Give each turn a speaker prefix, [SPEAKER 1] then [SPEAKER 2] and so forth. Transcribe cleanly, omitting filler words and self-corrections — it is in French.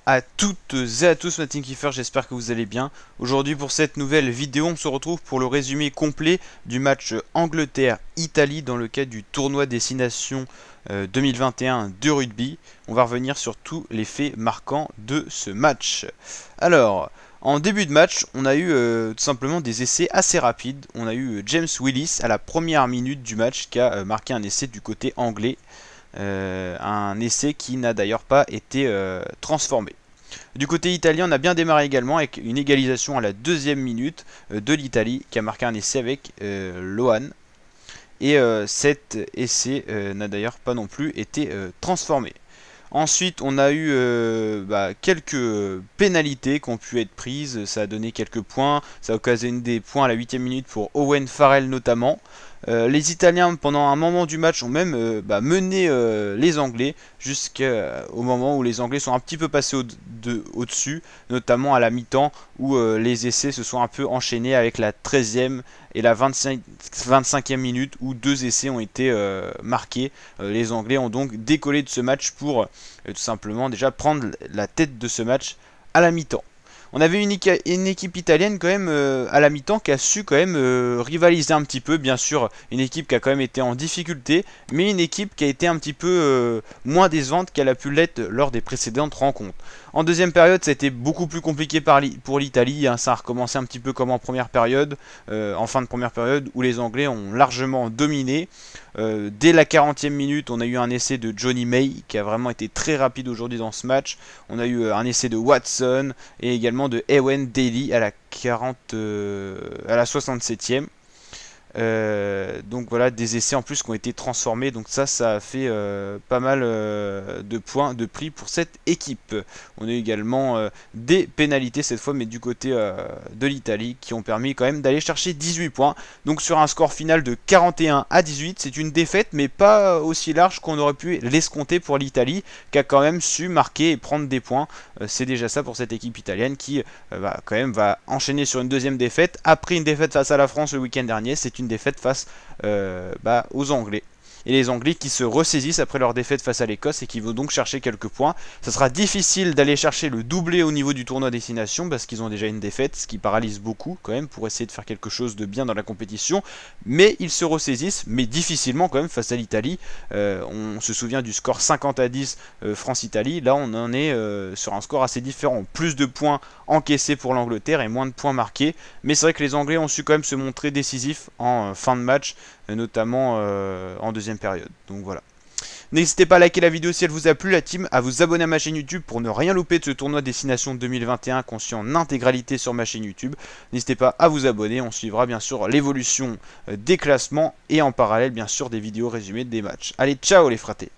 [SPEAKER 1] à toutes et à tous, ma team Kiefer, j'espère que vous allez bien. Aujourd'hui pour cette nouvelle vidéo, on se retrouve pour le résumé complet du match Angleterre-Italie dans le cadre du tournoi Destination 2021 de rugby. On va revenir sur tous les faits marquants de ce match. Alors, en début de match, on a eu tout simplement des essais assez rapides. On a eu James Willis à la première minute du match qui a marqué un essai du côté anglais. Un essai qui n'a d'ailleurs pas été transformé. Du côté italien, on a bien démarré également avec une égalisation à la deuxième minute de l'Italie qui a marqué un essai avec Lohan. Et cet essai n'a d'ailleurs pas non plus été transformé. Ensuite, on a eu quelques pénalités qui ont pu être prises. Ça a donné quelques points. Ça a occasionné des points à la 8e minute pour Owen Farrell notamment. Les Italiens, pendant un moment du match, ont même mené les Anglais jusqu'au moment où les Anglais sont un petit peu passés au-dessus, notamment à la mi-temps où les essais se sont un peu enchaînés avec la 13e et la 25e minute où deux essais ont été marqués. Les Anglais ont donc décollé de ce match pour tout simplement déjà prendre la tête de ce match à la mi-temps. On avait une équipe italienne quand même à la mi-temps qui a su quand même rivaliser un petit peu. Bien sûr, une équipe qui a quand même été en difficulté, mais une équipe qui a été un petit peu moins décevante qu'elle a pu l'être lors des précédentes rencontres. En deuxième période, ça a été beaucoup plus compliqué pour l'Italie. Hein. Ça a recommencé un petit peu comme en première période, en fin de première période, où les Anglais ont largement dominé. Dès la 40e minute, on a eu un essai de Johnny May qui a vraiment été très rapide aujourd'hui dans ce match. On a eu un essai de Watson et également de Ewen Daly à la 67e. Donc voilà, des essais en plus qui ont été transformés, donc ça a fait pas mal de points de prix pour cette équipe. On a eu également des pénalités cette fois, mais du côté de l'Italie, qui ont permis quand même d'aller chercher 18 points. Donc sur un score final de 41 à 18, c'est une défaite, mais pas aussi large qu'on aurait pu l'escompter pour l'Italie, qui a quand même su marquer et prendre des points. C'est déjà ça pour cette équipe italienne qui quand même va enchaîner sur une deuxième défaite. Après une défaite face à la France le week-end dernier, c'est une défaite face aux Anglais. Et les Anglais qui se ressaisissent après leur défaite face à l'Écosse et qui vont donc chercher quelques points. Ça sera difficile d'aller chercher le doublé au niveau du tournoi destination parce qu'ils ont déjà une défaite, ce qui paralyse beaucoup quand même pour essayer de faire quelque chose de bien dans la compétition. Mais ils se ressaisissent, mais difficilement quand même face à l'Italie. On se souvient du score 50 à 10 France-Italie. Là on en est sur un score assez différent. Plus de points encaissés pour l'Angleterre et moins de points marqués. Mais c'est vrai que les Anglais ont su quand même se montrer décisifs en fin de match, notamment en deuxième période. Donc voilà. N'hésitez pas à liker la vidéo si elle vous a plu, la team, à vous abonner à ma chaîne YouTube pour ne rien louper de ce tournoi Destination 2021 conçu en intégralité sur ma chaîne YouTube. N'hésitez pas à vous abonner, on suivra bien sûr l'évolution des classements et en parallèle bien sûr des vidéos résumées des matchs. Allez, ciao les fratés!